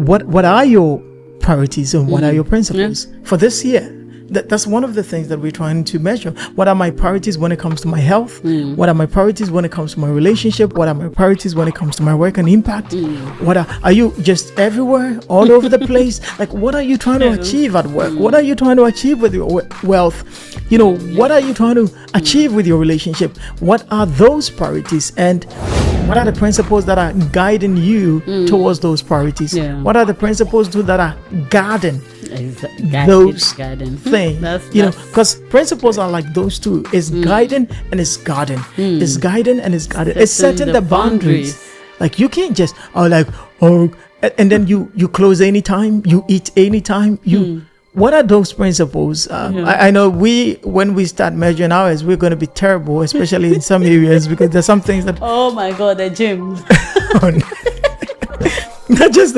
What are your priorities and what are your principles for this year? That's one of the things that we're trying to measure. What are my priorities when it comes to my health? What are my priorities when it comes to my relationship? What are my priorities when it comes to my work and impact? What are you just everywhere, all over the place? Like, what are you trying to achieve at work? What are you trying to achieve with your wealth? What are you trying to achieve with your relationship? What are those priorities? And what are the principles that are guiding you towards those priorities? What are the principles too that are guarding those things? Because principles are like those two. It's guiding and it's guarding. It's guiding and it's guarding. It's setting the boundaries. Like, you can't just and then you close anytime, you eat anytime. What are those principles? I know when we start measuring ours, we're going to be terrible, especially in some areas, because there's some things that oh my God, the gym. Not just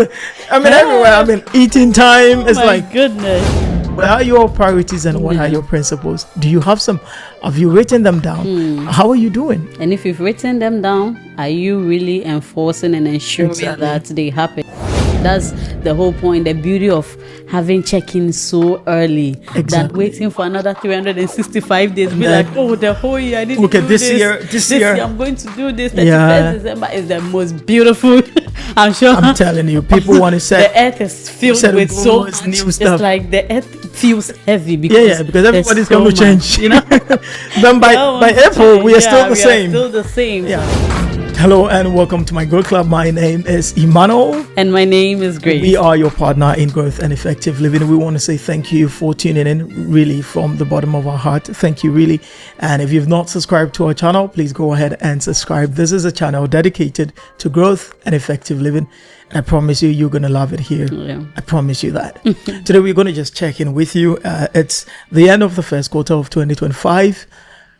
everywhere. Eating time is like, goodness. What are your priorities and what are your principles? Do you have some? Have you written them down? How are you doing? And if you've written them down, are you really enforcing and ensuring that they happen? That's the whole point, the beauty of having check-in so early. That waiting for another 365 days, be like, the whole year I need to do this. This year I'm going to do this. 31st December is the most beautiful. I'm sure. I'm telling you, people want to say the earth is filled with so much new stuff. It's like the earth feels heavy because everybody's going to change. Then by April we are still the same. Still the same. Hello and welcome to my Growth Club. My name is Emmanuel. And my name is Grace. We are your partner in growth and effective living. We want to say thank you for tuning in, really, from the bottom of our heart. Thank you, really. And if you've not subscribed to our channel, please go ahead and subscribe. This is a channel dedicated to growth and effective living. I promise you, you're going to love it here. I promise you that. Today, we're going to just check in with you. It's the end of the first quarter of 2025.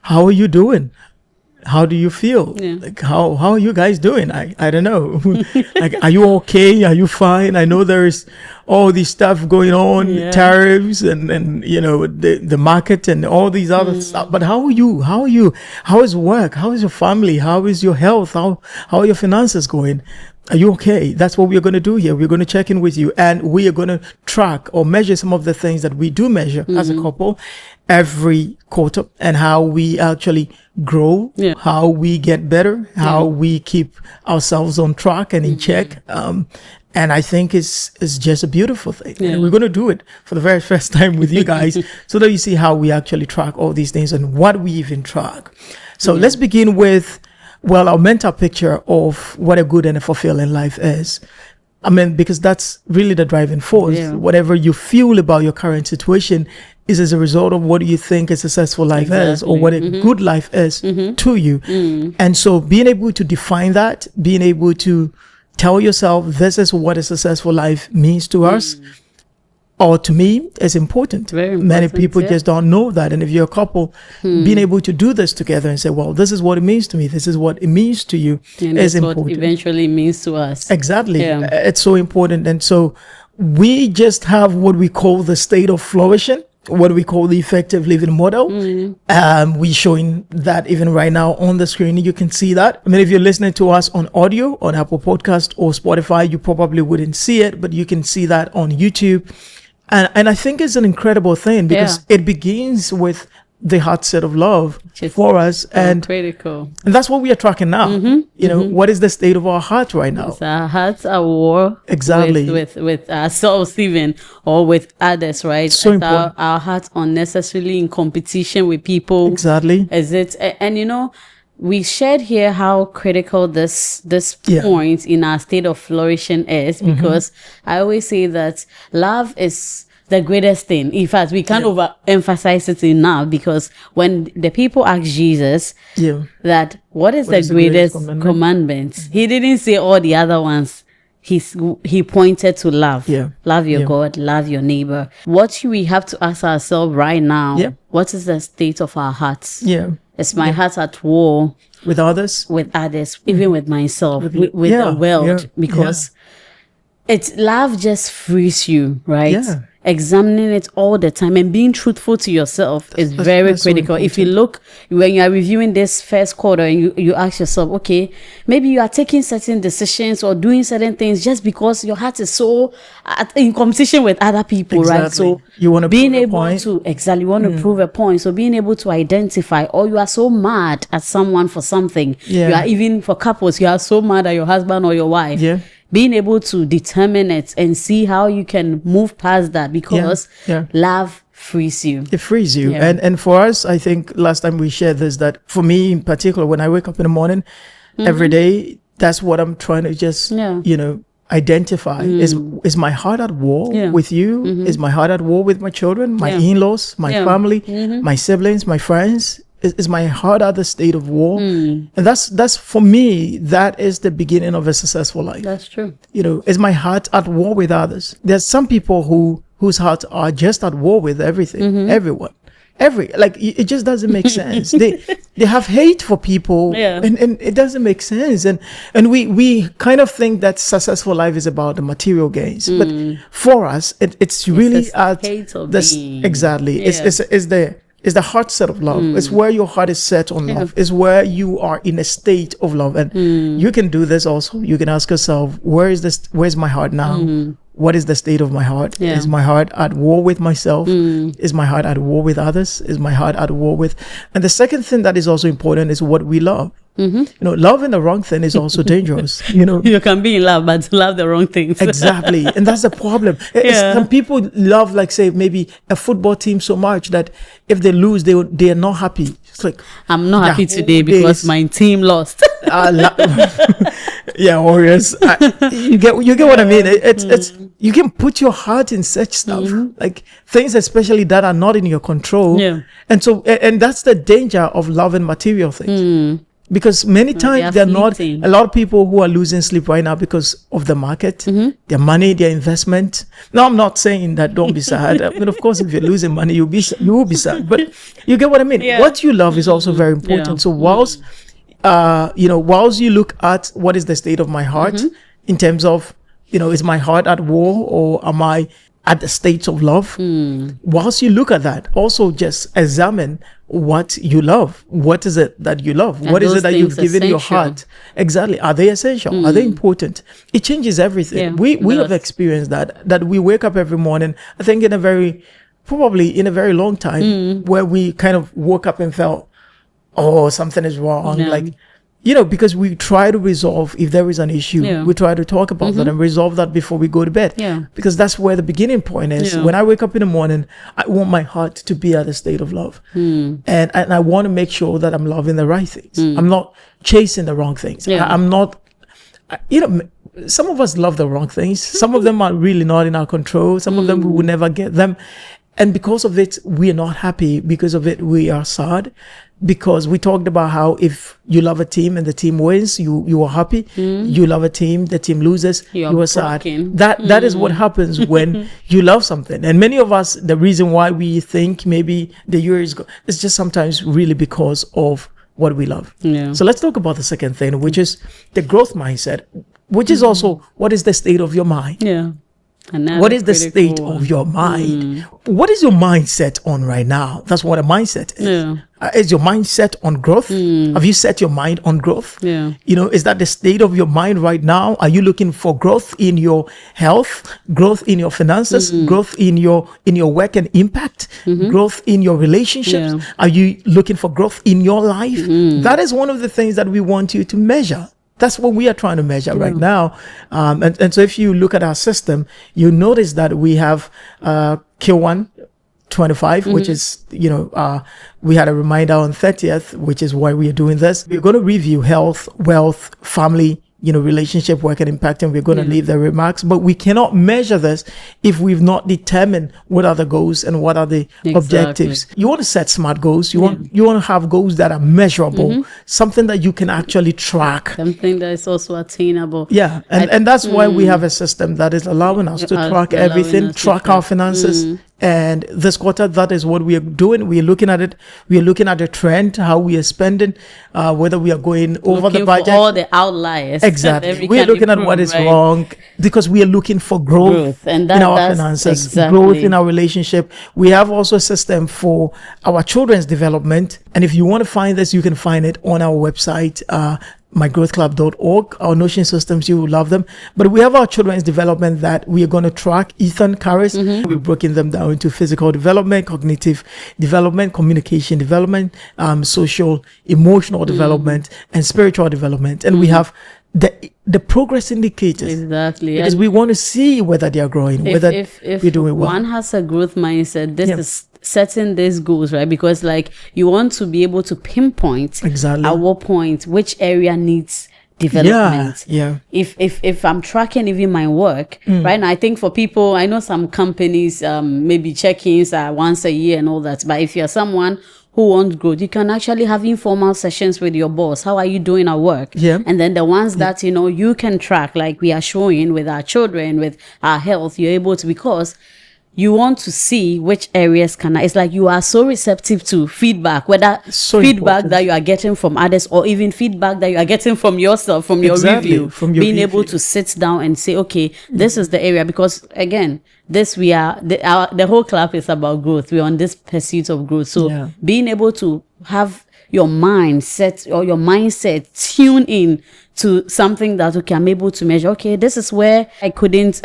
How are you doing? How do you feel? Like, how are you guys doing? I don't know. Like, are you okay? Are you fine? I know there is all this stuff going on, tariffs and the market and all these other stuff. But how are you? How is work? How is your family? How is your health? How are your finances going? Are you okay? That's what we're going to do here. We're going to check in with you and we are going to track or measure some of the things that we do measure as a couple every quarter, and how we actually grow, how we get better, how we keep ourselves on track and in check. And I think it's just a beautiful thing. And we're going to do it for the very first time with you guys so that you see how we actually track all these things and what we even track. So let's begin with our mental picture of what a good and a fulfilling life is. Because that's really the driving force. Whatever you feel about your current situation is as a result of what you think a successful life is, or what a good life is to you. And so being able to define that, being able to tell yourself this is what a successful life means to us, or to me, is important. Very important. Many people just don't know that. And if you're a couple, being able to do this together and say, well, this is what it means to me, this is what it means to you, is important. What eventually means to us. Exactly. It's so important. And so we just have what we call the state of flourishing, what we call the effective living model. We're showing that even right now on the screen. You can see that. If you're listening to us on audio on Apple Podcast or Spotify, you probably wouldn't see it, but you can see that on YouTube. And I think it's an incredible thing because it begins with the heart set of love for us, and critical. And that's what we are tracking now. What is the state of our heart right now? Our hearts are war with ourselves even, or with others, right? So important. Our hearts unnecessarily in competition with people. Exactly. Is it? And we shared here how critical this point in our state of flourishing is, because I always say that love is the greatest thing. In fact, we can't overemphasize it enough, because when the people asked Jesus that what is the greatest commandment, he didn't say all the other ones. He pointed to love. Love your God, love your neighbor. What we have to ask ourselves right now, what is the state of our hearts? Is my heart at war with others? With others, even with myself, with the world, because it's love just frees you, right? examining it all the time and being truthful to yourself is very critical. So if you look, when you are reviewing this first quarter and you ask yourself, okay, maybe you are taking certain decisions or doing certain things just because your heart is so in competition with other people, right? So you want to being able to you want to prove a point. So being able to identify, or you are so mad at someone for something. You are, even for couples, you are so mad at your husband or your wife. Being able to determine it and see how you can move past that, because love frees you. It frees you. And for us, I think last time we shared this, that for me in particular, when I wake up in the morning, every day, that's what I'm trying to just, you know, identify. Is my heart at war with you? Is my heart at war with my children, my in-laws, my family, my siblings, my friends? Is my heart at the state of war? And that's for me, that is the beginning of a successful life. That's true. You know, is my heart at war with others? There's some people whose hearts are just at war with everything, everyone. It just doesn't make sense. They have hate for people, and it doesn't make sense. And we kind of think that successful life is about the material gains, but for us, it's really at this exactly. It's the heart set of love. It's where your heart is set on love. It's where you are in a state of love. And you can do this also. You can ask yourself, where's my heart now? What is the state of my heart? Is my heart at war with myself? Is my heart at war with others? Is my heart at war with... And the second thing that is also important is what we love. You know, loving the wrong thing is also dangerous. You know, you can be in love but love the wrong things. Exactly. And that's the problem. Some people love, like, say, maybe a football team so much that if they lose, they are not happy. It's like, I'm not happy today because my team lost. Warriors. You get what I mean. It's you can put your heart in such stuff, like things especially that are not in your control. And so and that's the danger of loving material things. Because many times they're not, a lot of people who are losing sleep right now because of the market, their money, their investment. Now, I'm not saying that don't be sad. I mean, of course, if you're losing money, you will be sad. But you get what I mean? What you love is also very important. So whilst you look at what is the state of my heart in terms of, you know, is my heart at war or am I at the state of love? Whilst you look at that, also just examine what you love. What is it that you love? What is it that you've given your heart? Exactly. Are they essential? Are they important? It changes everything. We have experienced that we wake up every morning, I think probably in a very long time, where we kind of woke up and felt, oh, something is wrong. Like, you know, because we try to resolve, if there is an issue, we try to talk about that and resolve that before we go to bed. Because that's where the beginning point is. When I wake up in the morning, I want my heart to be at a state of love. And I want to make sure that I'm loving the right things. I'm not chasing the wrong things. I'm not, you know, some of us love the wrong things. Some of them are really not in our control. Some of them we will never get them. And because of it, we are not happy. Because of it, we are sad. Because we talked about how if you love a team and the team wins, you are happy. You love a team, the team loses, you are sad. That is what happens when you love something. And many of us, the reason why we think maybe the year is it's just sometimes really because of what we love. So let's talk about the second thing, which is the growth mindset, which is also what is the state of your mind. What is the state of your mind? What is your mindset on right now? That's what a mindset is. Is your mind set on growth? Have you set your mind on growth? You know, is that the state of your mind right now? Are you looking for growth in your health, growth in your finances, growth in your work and impact, growth in your relationships? Are you looking for growth in your life? That is one of the things that we want you to measure. That's what we are trying to measure right now. And so if you look at our system, you notice that we have Q1 25, which is, you know, we had a reminder on 30th, which is why we are doing this. We're going to review health, wealth, family, you know, relationship, work and impact, and we're going to leave the remarks, but we cannot measure this if we've not determined what are the goals and what are the objectives. You want to set smart goals. You want to have goals that are measurable, something that you can actually track. Something that is also attainable. And that's why we have a system that is allowing us to track everything, track our finances, And this quarter, that is what we are doing. We are looking at it. We are looking at the trend, how we are spending, whether we are going over the budget. For all the outliers. Exactly. We are looking at what is wrong, because we are looking for growth and in our finances, growth in our relationship. We have also a system for our children's development. And if you want to find this, you can find it on our website, mygrowthclub.org. Our Notion systems, you will love them. But we have our children's development that we are going to track. Ethan carries. We've broken them down into physical development, cognitive development, communication development, social, emotional development, and spiritual development. And we have the progress indicators. Exactly. Because we want to see whether they are growing, whether we're doing well. One has a growth mindset, this is setting these goals, right? Because like you want to be able to pinpoint exactly at what point which area needs development. If I'm tracking even my work, right now, I think for people, I know some companies maybe check-ins are once a year and all that, but if you're someone who wants growth, you can actually have informal sessions with your boss. How are you doing at work? And then the ones that you can track, like we are showing with our children, with our health, you're able to, because you want to see which areas it's like you are so receptive to feedback, whether feedback that you are getting from others or even feedback that you are getting from yourself, from your review, from your being able to sit down and say, okay, this is the area. Because again, the whole club is about growth. We're on this pursuit of growth. So being able to have your mindset or your mindset tune in to something that, okay, I'm able to measure, okay, this is where I couldn't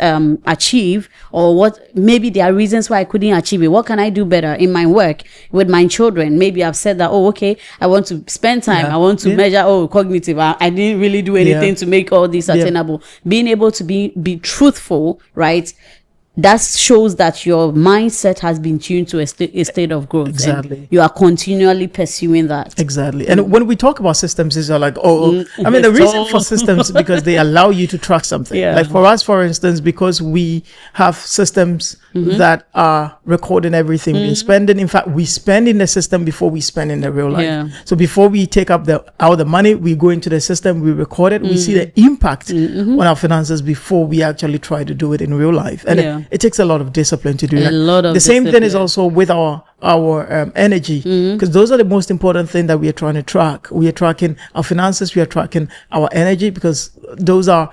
achieve, or what, maybe there are reasons why I couldn't achieve it. What can I do better in my work with my children? Maybe I've said that, oh, okay, I want to spend time. I want to measure, cognitive. I didn't really do anything to make all this attainable. Being able to be truthful, right? That shows that your mindset has been tuned to a state of growth. Exactly. You are continually pursuing that. Exactly. And when we talk about systems, it's like, I mean, the reason for systems is because they allow you to track something. Like for us, for instance, because we have systems that are recording everything we're spending. In fact, we spend in the system before we spend in the real life. So before we take up out the money, we go into the system, we record it, we see the impact on our finances before we actually try to do it in real life. And it takes a lot of discipline to do that. The same thing is also with our energy, because those are the most important thing that we are trying to track. We are tracking our finances, we are tracking our energy, because those are,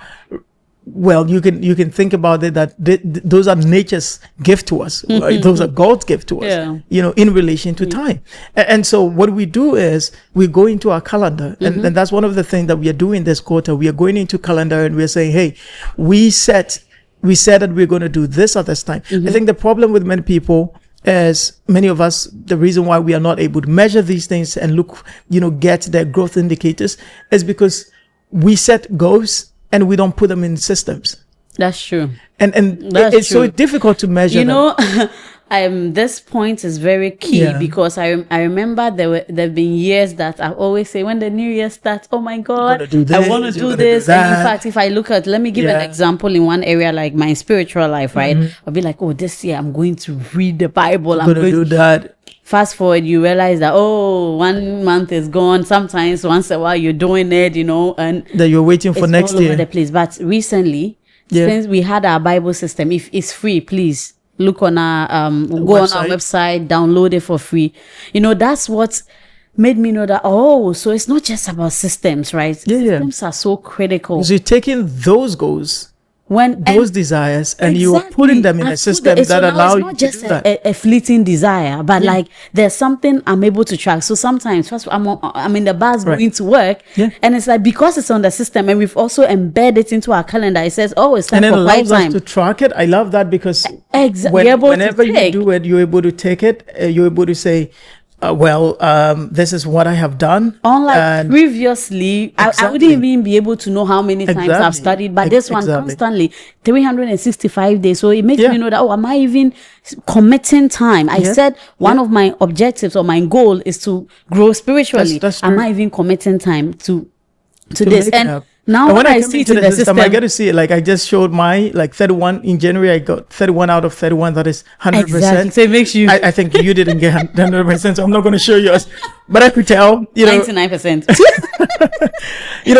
well, you can think about it that those are nature's gift to us. Those are God's gift to us, in relation to time. And so what we do is we go into our calendar, and that's one of the things that we are doing this quarter. We are going into calendar and we're saying, hey, we said that we're going to do this at this time. I think the problem with many people is, many of us, the reason why we are not able to measure these things and look, get their growth indicators is because we set goals and we don't put them in systems. That's true. And it's true. So difficult to measure this point is very key, because I remember there have been years that I always say, when the new year starts, oh my God, I want to do this. And in fact, if I look at, let me give an example in one area, like my spiritual life, right? I'll be like, oh, this year I'm going to read the Bible. I'm going to do that. Fast forward, you realize that, 1 month is gone. Sometimes once a while you're doing it, and that you're waiting for next year. All over the place. But recently, since we had our Bible system, if it's free, please look on our go on our website, download it for free. That's what made me know that, so it's not just about systems, right? Systems are so critical. So you're taking those goals, those desires, and you are putting them in a system that allows you to do that. It's not just a fleeting desire, but like there's something I'm able to track. So sometimes, first I'm in the bus going to work, and it's like, because it's on the system, and we've also embedded it into our calendar. It says, it's time for quiet time. And it allows us to track it. I love that, because whenever you do it, you're able to take it. You're able to say, this is what I have done. Unlike previously, I wouldn't even be able to know how many times I've studied, but this one constantly, 365 days. So it makes me know that, am I even committing time? I said one of my objectives or my goal is to grow spiritually. That's am I even committing time to this? And Now And when I come see it into in the system, I get to see it. Like I just showed my 31 in January. I got 31 out of 31. That is 100%. exactly. So it makes you I think you didn't get 100%. So I'm not going to show yours, but I could tell. 99%.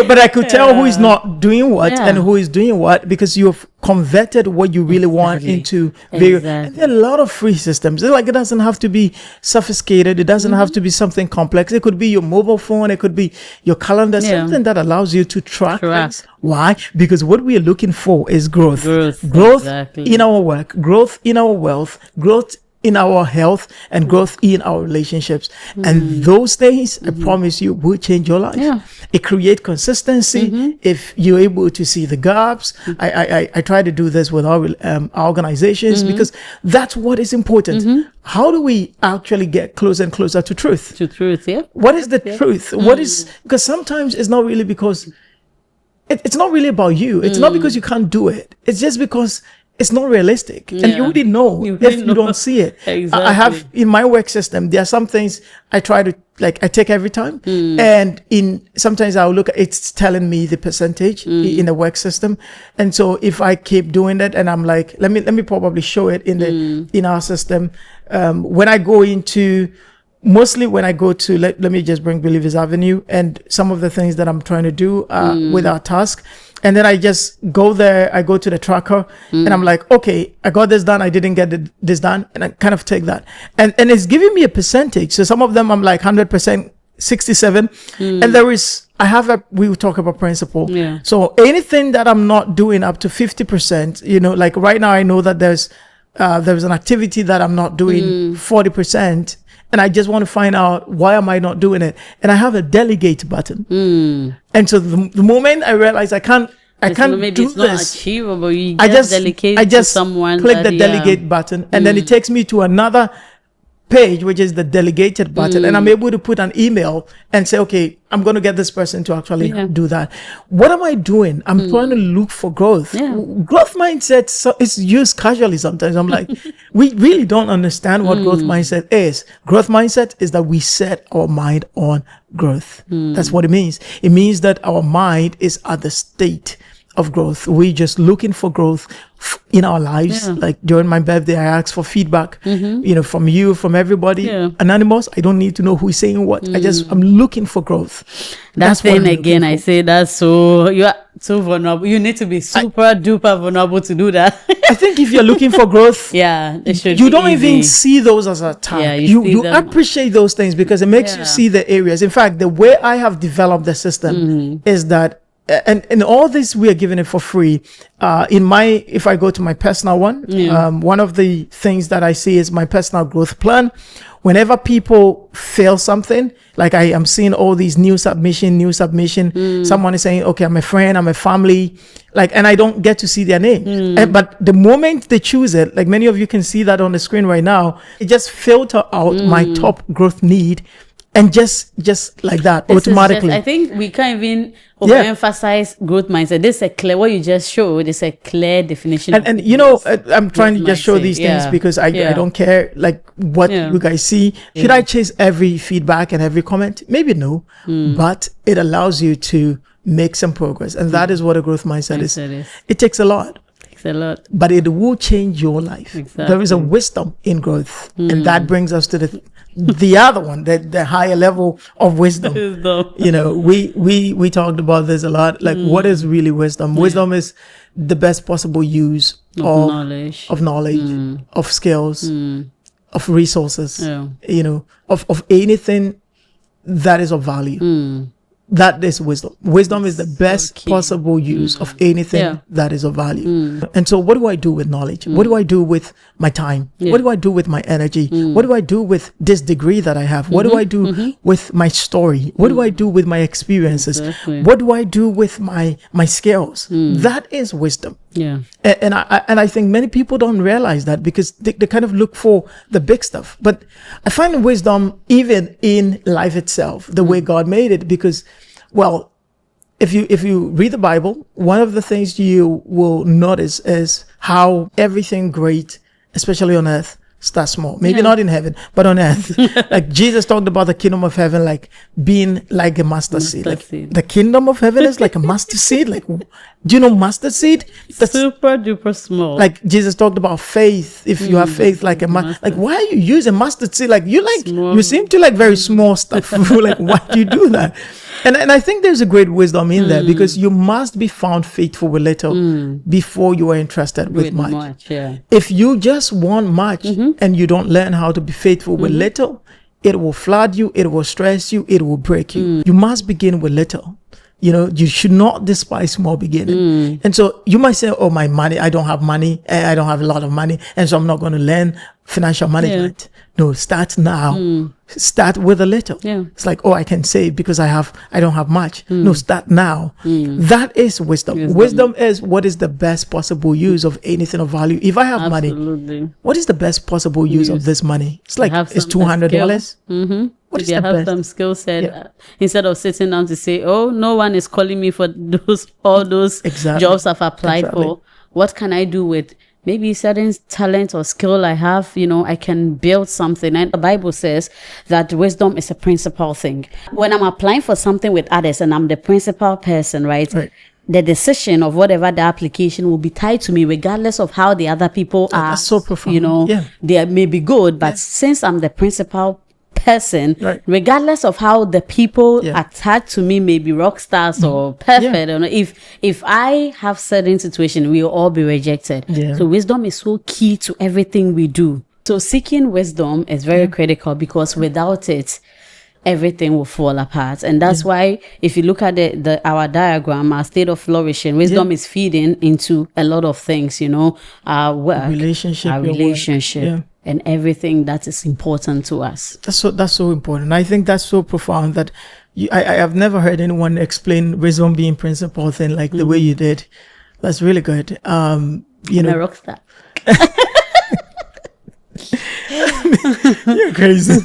But I could tell who is not doing what and who is doing what, because you've converted what you really want into various. And there are a lot of free systems. It's like it doesn't have to be sophisticated. It doesn't have to be something complex. It could be your mobile phone. It could be your calendar. Something that allows you to track things. Why? Because what we are looking for is growth. Growth in our work, growth in our wealth, growth in our health, and growth in our relationships. And those things, I promise you, will change your life. It creates consistency. If you're able to see the gaps, I try to do this with our organizations, because that's what is important. How do we actually get closer and closer to truth? What is the truth? What is, because sometimes it's not really because it's not really about you. It's not because you can't do it. It's just because it's not realistic. And you wouldn't know if you don't see it. I have in my work system, there are some things I try to, like, I take every time. And sometimes I'll look at it's telling me the percentage in the work system. And so if I keep doing that, and I'm like, let me probably show it in our system. When I go into, mostly when I go to, let me just bring Believers Avenue and some of the things that I'm trying to do with our task. And then I just go there, I go to the tracker and I'm like, okay, I got this done. I didn't get this done. And I kind of take that. And it's giving me a percentage. So some of them I'm like 100%, 67. And there is, we will talk about principle. So anything that I'm not doing up to 50%, like right now I know that there's an activity that I'm not doing 40%. And I just want to find out, why am I not doing it? And I have a delegate button. And so the moment I realize I can't maybe do it's this, not achievable. You just delegate to someone. Click the delegate button, and then it takes me to another page, which is the delegated button, and I'm able to put an email and say, okay, I'm going to get this person to actually do that. What am I doing? I'm trying to look for growth. Growth mindset is used casually sometimes. I'm like, we really don't understand what growth mindset is. Growth mindset is that we set our mind on growth. That's what it means. It means that our mind is at the state of growth. We're just looking for growth in our lives. Like during my birthday, I asked for feedback, from you, from everybody. Anonymous, I don't need to know who's saying what. I'm looking for growth. That's then again, I say you are so vulnerable. You need to be super duper vulnerable to do that. I think if you're looking for growth, you don't even see those as a tag. You appreciate those things because it makes you see the areas. In fact, the way I have developed the system is that, and all this we are giving it for free. If I go to my personal one, one of the things that I see is my personal growth plan. Whenever people fail something, like I am seeing all these new submission, someone is saying, okay, I'm a friend, I'm a family, and I don't get to see their name. But the moment they choose it, like many of you can see that on the screen right now, it just filter out my top growth need. And just like that, automatically. I think we can't even overemphasize growth mindset. This is a clear, what you just showed, is a clear definition. And I'm trying to just show these things because I don't care what you guys see. Should I chase every feedback and every comment? Maybe no, but it allows you to make some progress. And that is what a growth mindset is. It takes a lot. But it will change your life. There is a wisdom in growth. And that brings us to the other one, the higher level of wisdom. We talked about this a lot. What is really wisdom? Wisdom is the best possible use of knowledge, of skills, of resources, of anything that is of value. That is wisdom. Wisdom is the best possible use of anything that is of value. And so what do I do with knowledge? What do I do with my time? What do I do with my energy? What do I do with this degree that I have? What do I do with my story? What do I do with my experiences? What do I do with my skills? That is wisdom. And I think many people don't realize that because they kind of look for the big stuff. But I find wisdom even in life itself, the way God made it, because, well, if you read the Bible, one of the things you will notice is how everything great, especially on earth, start small. Maybe not in heaven, but on earth. Like Jesus talked about the kingdom of heaven, like being like a mustard seed. Like the kingdom of heaven is like a mustard seed. Like, do you know mustard seed? That's super duper small. Like Jesus talked about faith. If you have faith like a mustard, like why are you using mustard seed? Like you seem to like very small stuff. Like why do you do that? And I think there's a great wisdom in there, because you must be found faithful with little before you are entrusted with much. If you just want much and you don't learn how to be faithful with little, it will flood you, it will stress you, it will break you. You must begin with little. You know, you should not despise small beginning. And so you might say, oh, my money, I don't have money, I don't have a lot of money, and so I'm not going to learn financial management. No, start now. Start with a little. It's like, oh, I can save because I don't have much. No, start now. That is wisdom. Wisdom is what is the best possible use of anything of value. If I have money, what is the best possible use of this money? It's like, it's $200. What is if you have some skill set, instead of sitting down to say, oh, no one is calling me for all those jobs I've applied for. What can I do with maybe certain talent or skill I have? You know, I can build something. And the Bible says that wisdom is a principal thing. When I'm applying for something with others and I'm the principal person, right? The decision of whatever the application will be tied to me, regardless of how the other people are. That's so profound. You know, they may be good, but since I'm the principal person, regardless of how the people attached to me may be rock stars or perfect, or if I have certain situation, we will all be rejected. So wisdom is so key to everything we do. So seeking wisdom is very critical, because without it, everything will fall apart. And that's why if you look at our diagram, our state of flourishing, wisdom is feeding into a lot of things, you know, our work, our relationship. And everything that is important to us. That's so important. I think that's so profound that I have never heard anyone explain wisdom being principal thing like the way you did. That's really good. You know, a rock star. You're crazy.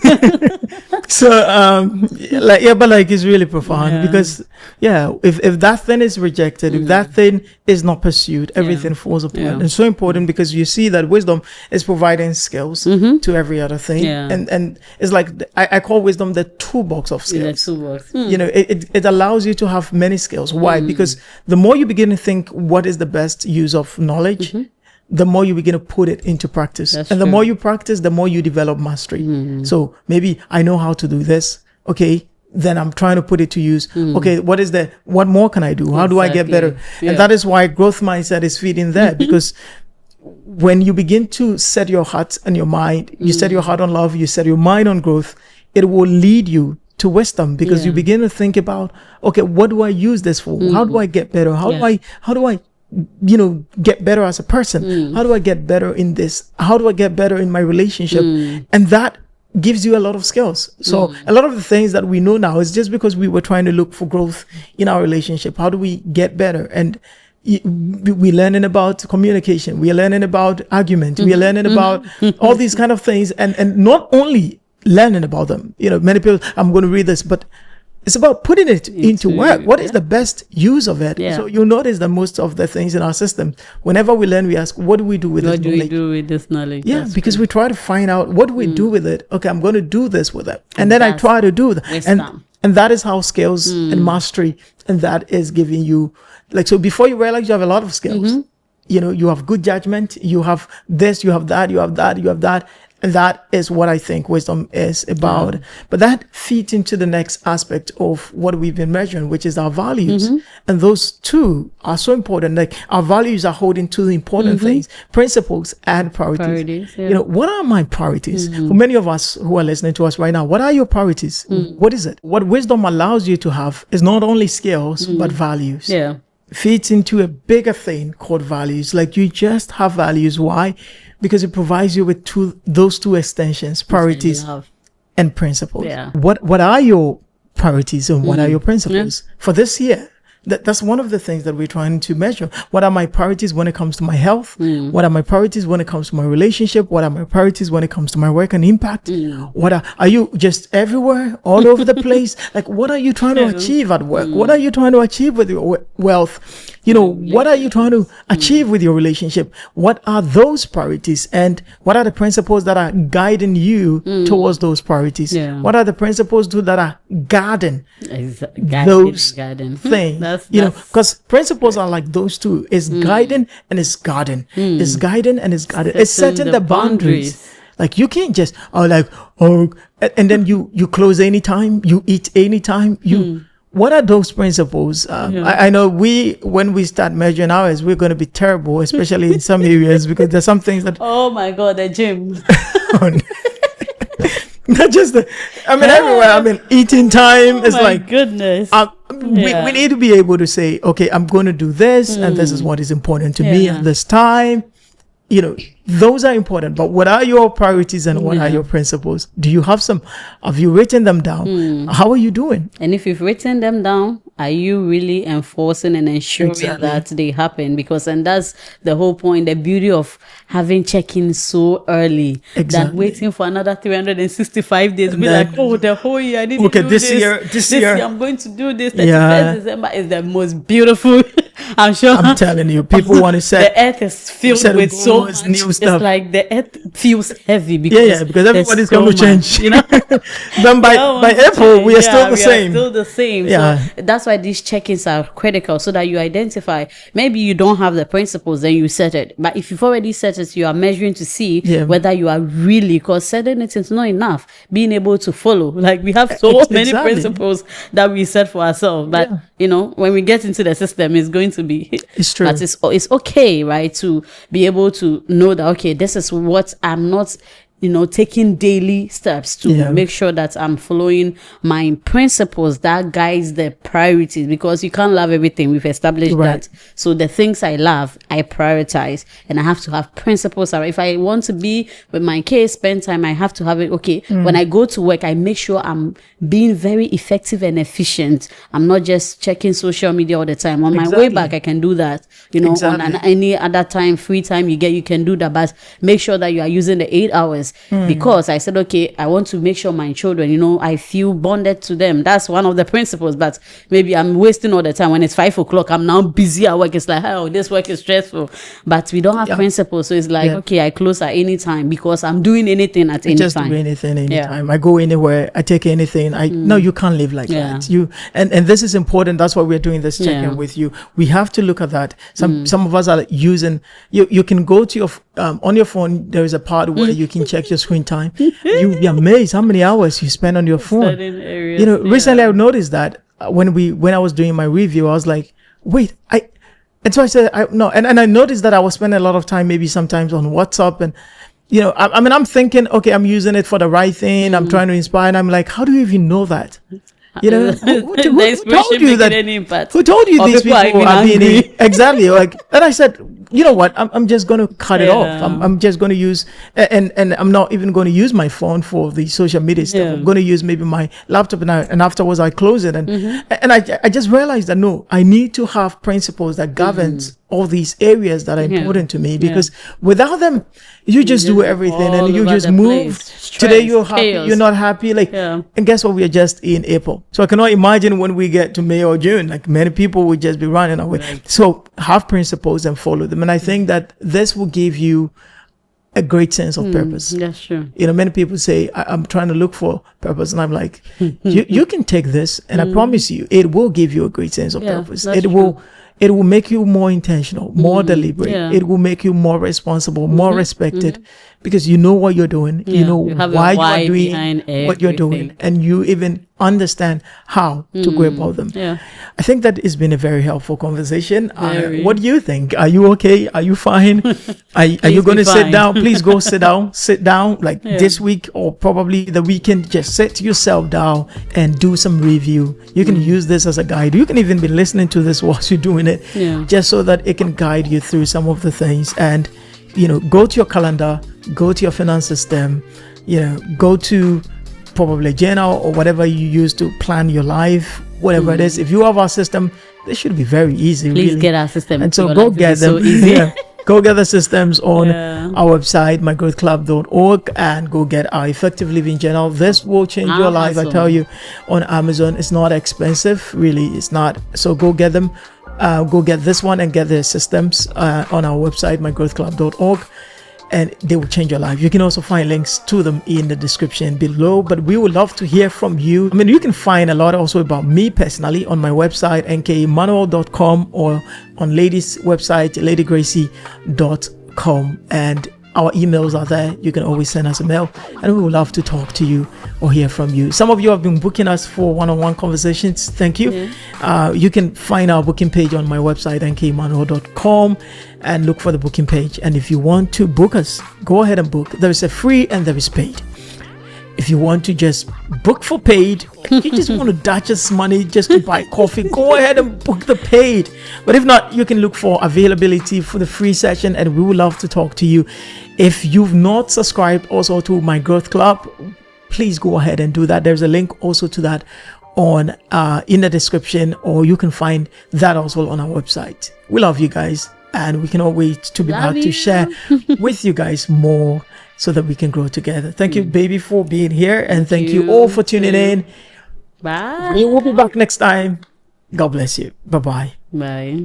So but it's really profound, because if that thing is rejected, if that thing is not pursued, everything falls apart. It's so important, because you see that wisdom is providing skills to every other thing, and it's like I call wisdom the toolbox of skills. You know, it allows you to have many skills. Why? Because the more you begin to think what is the best use of knowledge, the more you begin to put it into practice. The more you practice, the more you develop mastery. So maybe I know how to do this. Okay, then I'm trying to put it to use. Okay, what more can I do? How do I get better? And that is why growth mindset is feeding there, because when you begin to set your heart and your mind, you set your heart on love, you set your mind on growth, it will lead you to wisdom, because you begin to think about, okay, what do I use this for? How do I get better? How do I you know, get better as a person? How do I get better in this? How do I get better in my relationship? And that gives you a lot of skills. So a lot of the things that we know now is just because we were trying to look for growth in our relationship. How do we get better? And we're learning about communication. We are learning about argument. We are learning about all these kind of things. And not only learning about them, you know, many people, I'm going to read this, but it's about putting it into work. What is the best use of it? So you'll notice that most of the things in our system, whenever we learn, we ask, what do we do with this knowledge? What do we do with this knowledge? Yeah, that's because we try to find out, what do we do with it? Okay, I'm going to do this with it. And then I try to do that. And that is how skills and mastery, and that is giving you, like, so before you realize you have a lot of skills, you know, you have good judgment, you have this, you have that, you have that, you have that. And that is what I think wisdom is about. But that feeds into the next aspect of what we've been measuring, which is our values. And those two are so important. Like, our values are holding two important things, principles and priorities. You know, what are my priorities? For many of us who are listening to us right now, what are your priorities? What is it? What wisdom allows you to have is not only skills, but values. Feeds into a bigger thing called values. Like, you just have values. Why? Because it provides you with those two extensions, priorities and principles. What are your priorities and what are your principles for this year? That's one of the things that we're trying to measure. What are my priorities when it comes to my health? What are my priorities when it comes to my relationship? What are my priorities when it comes to my work and impact? What are you just everywhere, all over the place? Like, what are you trying to achieve at work? What are you trying to achieve with your wealth? What are you trying to achieve with your relationship? What are those priorities? And what are the principles that are guiding you towards those priorities? What are the principles that are guarding those things? Because principles are like those two. It's guiding and it's guarding. It's guiding and it's guarding. It's setting the boundaries. Like, you can't just, and then you close anytime, you eat anytime, What are those principles? I know when we start measuring hours, we're going to be terrible, especially in some areas, because there's some things that... Oh my God, the gym. Not just everywhere. Eating time is like... goodness. We need to be able to say, okay, I'm going to do this, and this is what is important to me at this time. Those are important, but what are your priorities and what are your principles? Do you have some? Have you written them down? How are you doing? And if you've written them down, are you really enforcing and ensuring that they happen? And that's the whole point, the beauty of having check-in so early than waiting for another 365 days. Be like, the whole year I need to do this. This year I'm going to do this. 31st December is the most beautiful. I'm sure. I'm telling you, people want to say the earth is filled with so much new stuff. It's like the earth feels heavy because everybody's going to change. Then by April we are still the same. Still the same. So that's why these check-ins are critical, so that you identify. Maybe you don't have the principles, then you set it. But if you've already set it, you are measuring to see whether you are really, because setting it is not enough. Being able to follow, like we have so many principles that we set for ourselves, but when we get into the system, it's going to be. It's true. But it's okay, right, to be able to know that, okay, this is what I'm not, taking daily steps to make sure that I'm following my principles that guides the priorities, because you can't love everything. We've established that. So the things I love, I prioritize, and I have to have principles. If I want to be with my kids, spend time, I have to have it. Okay. When I go to work, I make sure I'm being very effective and efficient. I'm not just checking social media all the time. On my way back, I can do that. On any other time, free time you can do that. But make sure that you are using the 8 hours. Because I said, okay, I want to make sure my children, I feel bonded to them. That's one of the principles. But maybe I'm wasting all the time. When it's 5 o'clock, I'm now busy at work. It's like, this work is stressful. But we don't have principles. So it's like, okay, I close at any time because I'm doing anything at any time. Just do anything anytime. I go anywhere. I take anything. No, you can't live like that. And this is important. That's why we're doing this check-in with you. We have to look at that. Some of us are using, you can go to your, on your phone, there is a part where you can check your screen time. You'll be amazed how many hours you spend on your phone. Recently I noticed that when I was doing my review, I was like, wait, and so I said, and I noticed that I was spending a lot of time, maybe sometimes on WhatsApp, and I'm thinking, okay, I'm using it for the right thing. I'm trying to inspire, and I'm like, how do you even know that? Who told you that? Who told you these people are being exactly like? And I said, you know what? I'm just going to cut it off. I'm just going to use, and I'm not even going to use my phone for the social media stuff. I'm going to use maybe my laptop, and afterwards I close it. And I just realized that no, I need to have principles that governs all these areas that are important to me, because without them, you just do everything and you just move. Today you're happy, you're not happy. And guess what? We are just in April. So I cannot imagine when we get to May or June, like many people would just be running away. So have principles and follow them. And I think that this will give you a great sense of purpose. That's true. Many people say, I'm trying to look for purpose. And I'm like, you can take this and I promise you, it will give you a great sense of purpose. It will make you more intentional, more deliberate. It will make you more responsible, more respected, because you know what you're doing. You know why you're doing what you're doing, and you even understand how to go about them. I think that has been a very helpful conversation. What do you think? Are you okay? Are you fine? Are you going to sit down? Please go sit down like this week or probably the weekend. Just sit yourself down and do some review. You can use this as a guide. You can even be listening to this whilst you're doing it, just so that it can guide you through some of the things. And go to your calendar, go to your finance system, go to probably a journal or whatever you use to plan your life, whatever it is. If you have our system, They should be very easy. Please really. get our system. And so Your go life will get be so them. easy. Yeah. Go get the systems on Yeah. our website, mygrowthclub.org, and go get our Effective Living Journal. This will change your life. I tell you, on Amazon, it's not expensive. Really, it's not. So go get them. Go get this one and get the systems on our website, mygrowthclub.org. And they will change your life. You can also find links to them in the description below. But we would love to hear from you. I mean, you can find a lot also about me personally on my website, nkemmanuel.com, or on ladies' website, ladygracie.com. And our emails are there. You can always send us a mail, and we would love to talk to you or hear from you. Some of you have been booking us for one-on-one conversations. Thank you. You can find our booking page on my website, nkemmanuel.com, and look for the booking page. And if you want to book us, go ahead and book. There is a free and there is paid. If you want to just book for paid, you just want to dash us money just to buy coffee, go ahead and book the paid. But if not, you can look for availability for the free session, and we would love to talk to you. If you've not subscribed also to My Growth Club, please go ahead and do that. There's a link also to that on in the description, or you can find that also on our website. We love you guys, and we cannot wait to be back to share with you guys more, so that we can grow together. Thank you, baby, for being here. And thank you all for tuning in. Bye. We will be back next time. God bless you. Bye-bye. Bye.